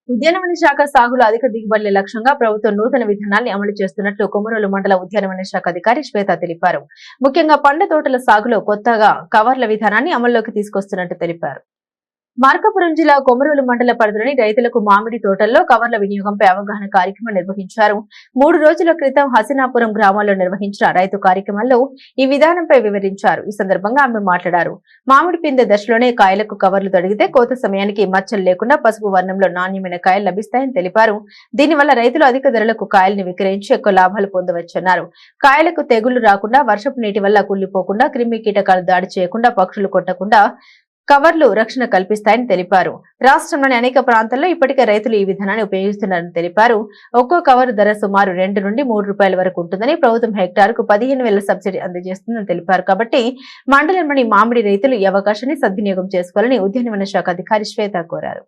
ఉద్యానవన శాఖ సాగులో అధిక దిగుబడుల లక్ష్యంగా ప్రభుత్వం నూతన విధానాన్ని అమలు చేస్తున్నట్లు కొమరోలు మండల ఉద్యానవన శాఖ అధికారి శ్వేత తెలిపారు. ముఖ్యంగా పండ్ల తోటల సాగులో కొత్తగా కవర్ల విధానాన్ని అమల్లోకి తీసుకొస్తున్నట్టు తెలిపారు. మార్కాపురం జిల్లా కొమరోలు మండల పరిధిలోని రైతులకు మామిడి తోటల్లో కవర్ల వినియోగంపై అవగాహన కార్యక్రమం నిర్వహించారు. 3 రోజుల క్రితం హసనాపురం గ్రామాల్లో నిర్వహించిన రైతు కార్యక్రమంలో ఈ విధానంపై వివరించారు. ఈ సందర్భంగా ఆమె మాట్లాడారు. మామిడి పిందె దశలోనే కాయలకు కవర్లు తొడిగితే కోత సమయానికి మచ్చలు లేకుండా పసుపు వర్ణంలో నాణ్యమైన కాయలు లభిస్తాయని తెలిపారు. దీనివల్ల రైతులు అధిక ధరలకు కాయల్ని విక్రయించి ఎక్కువ లాభాలు పొందవచ్చన్నారు. కాయలకు తెగుళ్లు రాకుండా, వర్షపు నీటి వల్ల కుళ్లిపోకుండా, క్రిమి కీటకాలు దాడి చేయకుండా, పక్షులు కొట్టకుండా కవర్లు రక్షణ కల్పిస్తాయని తెలిపారు. రాష్ట్రంలోని అనేక ప్రాంతాల్లో ఇప్పటికే రైతులు ఈ విధానాన్ని ఉపయోగిస్తున్నారని తెలిపారు. ఒక్కో కవర్ ధర సుమారు 2 నుండి 3 రూపాయల వరకు ఉంటుందని, ప్రభుత్వం హెక్టార్కు 15,000 సబ్సిడీ అందజేస్తుందని తెలిపారు. కాబట్టి మండలంలోని మామిడి రైతులు ఈ అవకాశాన్ని సద్వినియోగం చేసుకోవాలని ఉద్యానవన శాఖ అధికారి శ్వేత కోరారు.